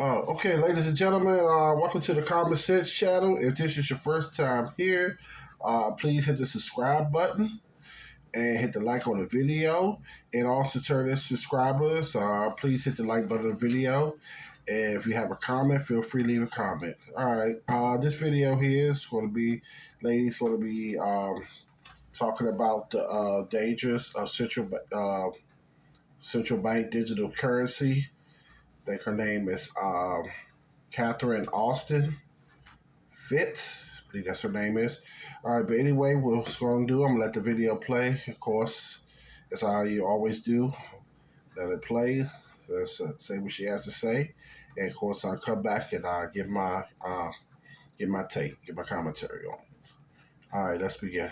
Okay, ladies and gentlemen, welcome to the Common Sense channel. If this is your first time here, please hit the subscribe button and hit the like on the video. And also turn in subscribers, please hit the like button on the video. And if you have a comment, feel free to leave a comment. All right, this video here is going to be, ladies, going to be talking about the dangers of central bank digital currency. I think her name is Catherine Austin Fitz. I believe that's her name is. All right, but anyway, what's going to do? I'm going to let the video play. Of course, that's how you always do. Let it play. Let's say what she has to say. And of course, I'll come back and give my take, give my commentary on it. All right, let's begin.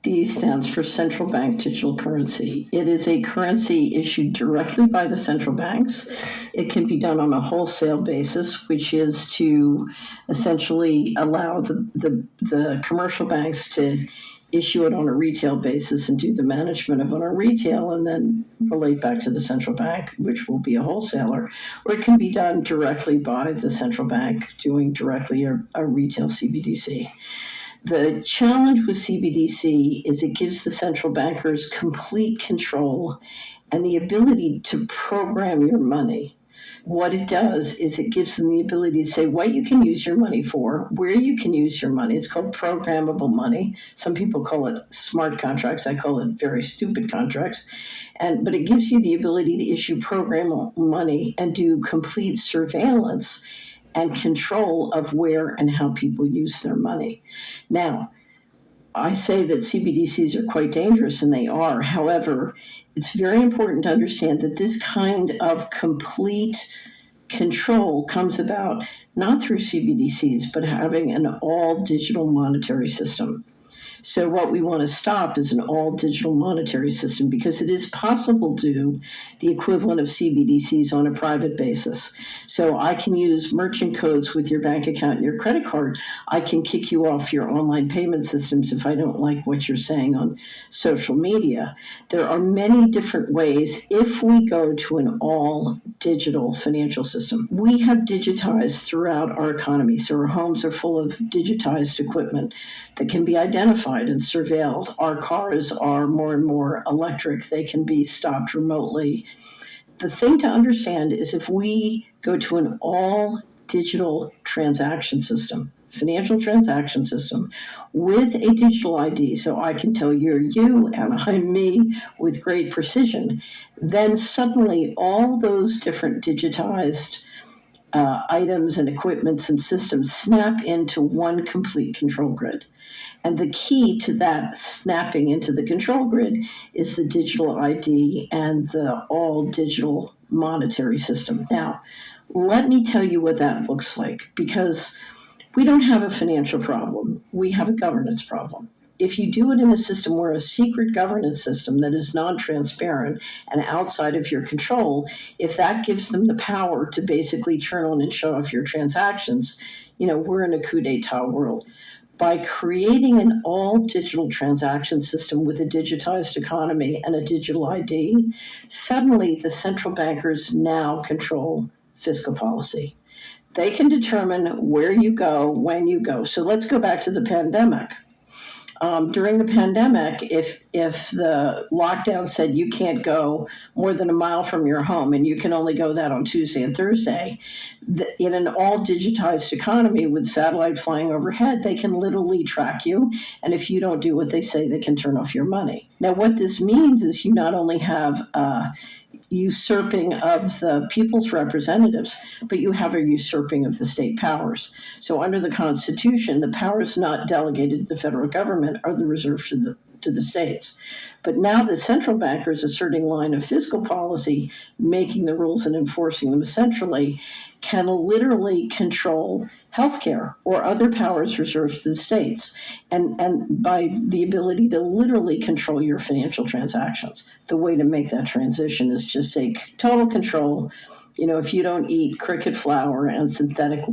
D stands for central bank digital currency. It is a currency issued directly by the central banks. It can be done on a wholesale basis, which is to essentially allow the commercial banks to issue it on a retail basis and do the management of it on a retail and then relate back to the central bank, which will be a wholesaler. Or it can be done directly by the central bank, doing directly a retail CBDC. The challenge with CBDC is it gives the central bankers complete control and the ability to program your money. What it does is it gives them the ability to say what you can use your money for, where you can use your money. It's called programmable money. Some people call it smart contracts. I call it very stupid contracts. But it gives you the ability to issue programmable money and do complete surveillance and control of where and how people use their money. Now, I say that CBDCs are quite dangerous, and they are. However, it's very important to understand that this kind of complete control comes about not through CBDCs, but having an all-digital monetary system. So what we want to stop is an all-digital monetary system because it is possible to do the equivalent of CBDCs on a private basis. So I can use merchant codes with your bank account and your credit card. I can kick you off your online payment systems if I don't like what you're saying on social media. There are many different ways if we go to an all-digital financial system. We have digitized throughout our economy, so our homes are full of digitized equipment that can be identified and surveilled. Our cars are more and more electric. They can be stopped remotely. The thing to understand is if we go to an all-digital transaction system, financial transaction system, with a digital ID, so I can tell you're you and I'm me with great precision, then suddenly all those different digitized items and equipments and systems snap into one complete control grid. And the key to that snapping into the control grid is the digital ID and the all-digital monetary system. Now, let me tell you what that looks like, because we don't have a financial problem. We have a governance problem. If you do it in a system where a secret governance system that is non-transparent and outside of your control, if that gives them the power to basically turn on and show off your transactions, we're in a coup d'etat world. By creating an all-digital transaction system with a digitized economy and a digital ID, suddenly the central bankers now control fiscal policy. They can determine where you go, when you go. So let's go back to the pandemic. During the pandemic, if the lockdown said you can't go more than a mile from your home and you can only go that on Tuesday and Thursday, in an all-digitized economy with satellite flying overhead, they can literally track you. And if you don't do what they say, they can turn off your money. Now, what this means is you not only have usurping of the people's representatives, but you have a usurping of the state powers. So under the Constitution, the powers not delegated to the federal government are the reserved to the states. But now the central bankers asserting line of fiscal policy, making the rules and enforcing them centrally, can literally control healthcare or other powers reserved to the states, and by the ability to literally control your financial transactions. The way to make that transition is just say total control. If you don't eat cricket flour and synthetic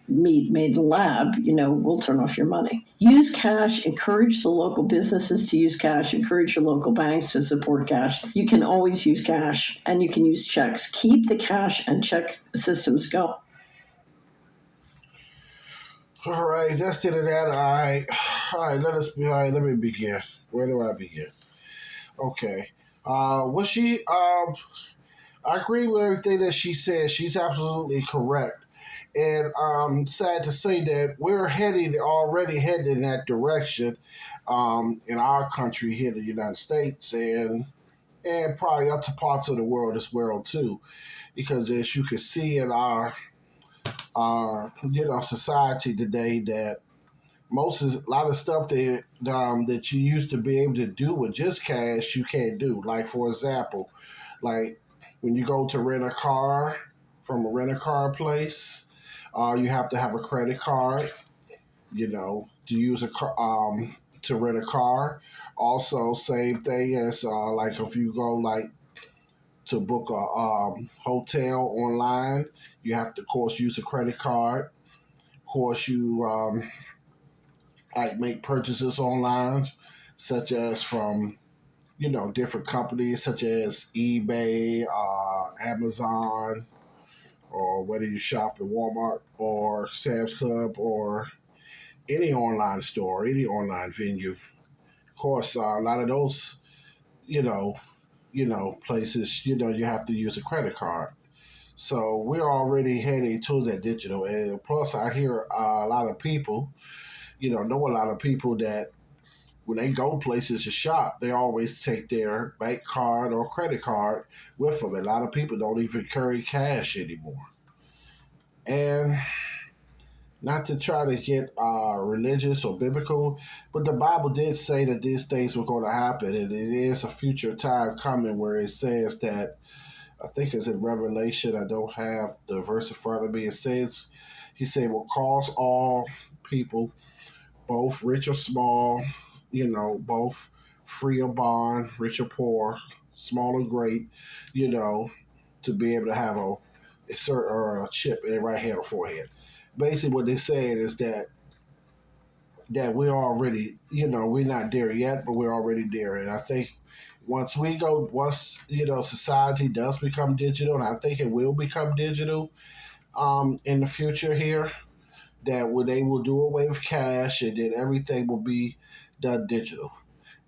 meat made in the lab, we'll turn off your money. Use cash, encourage the local businesses to use cash, encourage your local banks to support cash. You can always use cash and you can use checks. Keep the cash and check systems going. All right, that's it of that. All right, let me begin. Where do I begin? Okay. I agree with everything that she said. She's absolutely correct. And I'm sad to say that we're already heading in that direction in our country here in the United States and probably other parts of the world as well too. Because as you can see in our society today, that a lot of stuff that you used to be able to do with just cash, you can't do. Like for example, like when you go to rent a car from a rent a car place, you have to have a credit card, to use a car, to rent a car. Also, same thing as like if you go like to book a hotel online, you have to, of course, use a credit card. Of course, you like make purchases online, such as from different companies such as eBay, Amazon, or whether you shop at Walmart or Sam's Club or any online store, any online venue. Of course, a lot of those, you know, places, you have to use a credit card. So we're already heading to that digital. And plus, I hear a lot of people, know a lot of people that when they go places to shop, they always take their bank card or credit card with them. A lot of people don't even carry cash anymore. And not to try to get religious or biblical, but the Bible did say that these things were going to happen, and it is a future time coming where it says that, I think it's in Revelation, I don't have the verse in front of me, it says, he said, will cause all people, both rich or small, both free or bond, rich or poor, small or great, you know, to be able to have a cert or a chip in their right hand or forehead. Basically, what they're saying is that we're already, we're not there yet, but we're already there. And I think once society does become digital, and I think it will become digital in the future here, that when they will do away with cash and then everything will be done digital.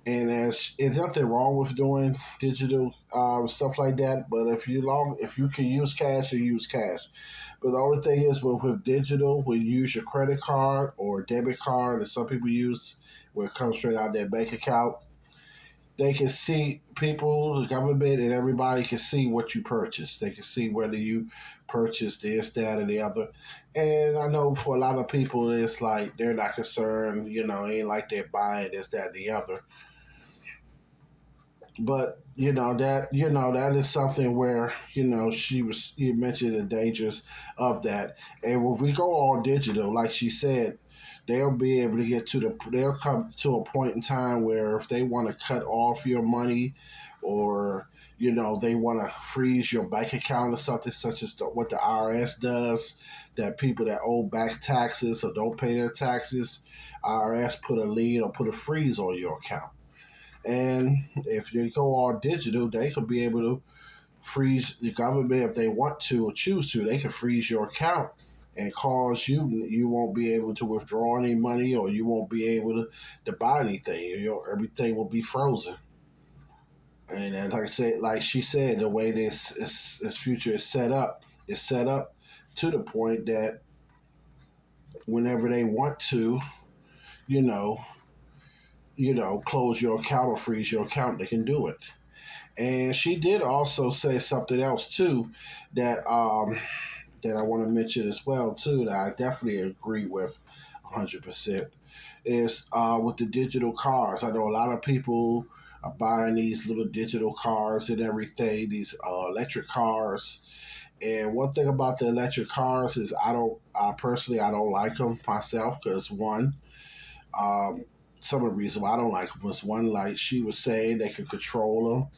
And there's nothing wrong with doing digital stuff like that, but if you can use cash, you use cash. But the only thing is, with digital, when you use your credit card or debit card, that some people use, where it comes straight out of their bank account, they can see, people, the government, and everybody can see what you purchased. They can see whether you purchased this, that, or the other. And I know for a lot of people, it's like they're not concerned. It ain't like they're buying this, that, and the other. But that is something where you mentioned the dangers of that. And when we go all digital, like she said, they'll be able to they'll come to a point in time where if they want to cut off your money, or they want to freeze your bank account or something, such as what the IRS does, that people that owe back taxes or don't pay their taxes, IRS put a lien or put a freeze on your account. And if you go all digital, they could be able to freeze the government if they want to or choose to. They can freeze your account and cause you won't be able to withdraw any money, or you won't be able to buy anything. Everything will be frozen. And as I said, like she said, the way this future is set up to the point that whenever they want to, you know, close your account or freeze your account, they can do it. And she did also say something else too, that I want to mention as well too, that I definitely agree with 100%, is with the digital cars. I know a lot of people are buying these little digital cars and everything, these electric cars. And one thing about the electric cars is I don't like them myself, because one, um, some of the reason why I don't like them was, one, like she was saying, they could control them.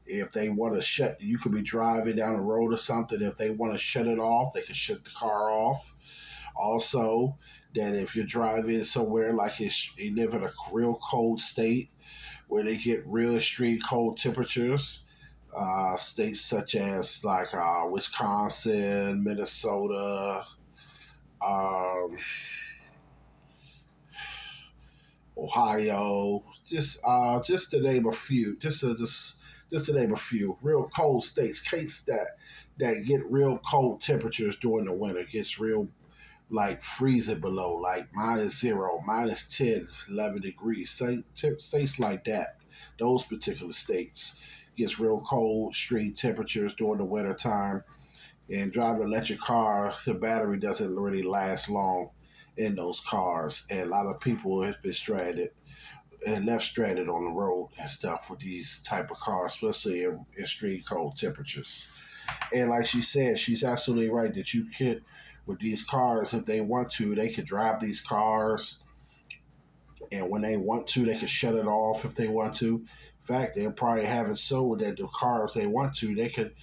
If they want to you could be driving down the road or something. If they want to shut it off, they can shut the car off. Also, that if you're driving somewhere like you live in a real cold state where they get real extreme cold temperatures, states such as like Wisconsin, Minnesota, um, Ohio, just to name a few, just to name a few, real cold states, states that get real cold temperatures during the winter, gets real like freezing below, like -0, -10, 11 degrees. States like that, those particular states, gets real cold, extreme temperatures during the winter time. And driving an electric car, the battery doesn't really last long in those cars. And a lot of people have been stranded and left stranded on the road and stuff with these type of cars, especially in extreme cold temperatures. And like she said, she's absolutely right that you could, with these cars, if they want to, they could drive these cars, and when they want to, they could shut it off if they want to. In fact, they'll probably have it so that the cars they want to, they could,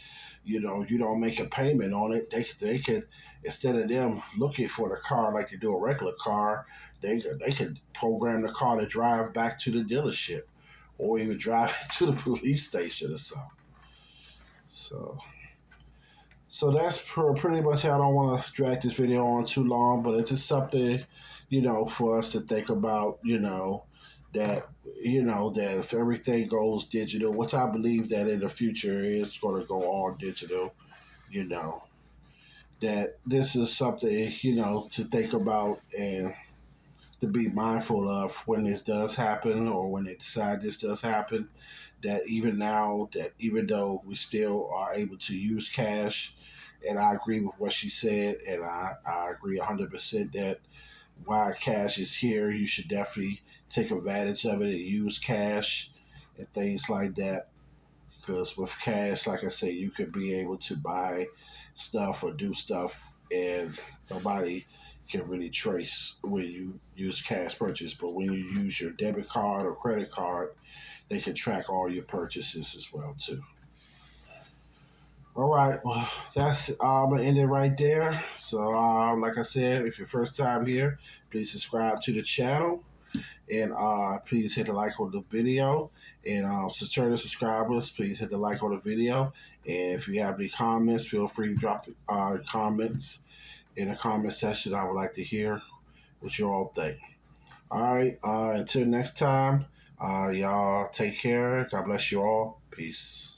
you don't make a payment on it. They could, instead of them looking for the car like they do a regular car, they could program the car to drive back to the dealership, or even drive it to the police station or something. So that's pretty much how. I don't want to drag this video on too long, but it's just something, for us to think about, that, that if everything goes digital, which I believe that in the future is going to go all digital, you know, that this is something, to think about and to be mindful of when this does happen, or when they decide this does happen, that even now, that even though we still are able to use cash, and I agree with what she said, and I agree 100% that while cash is here, you should definitely take advantage of it and use cash and things like that. Because with cash, like I say, you could be able to buy stuff or do stuff, and nobody can really trace when you use cash purchase. But when you use your debit card or credit card, they can track all your purchases as well too. All right, well, that's I'm gonna end it right there. So, like I said, if you're first time here, please subscribe to the channel, and please hit the like on the video. And to turn the subscribers, please hit the like on the video. And if you have any comments, feel free to drop the comments in the comment section. I would like to hear what you all think. All right, until next time, y'all take care. God bless you all. Peace.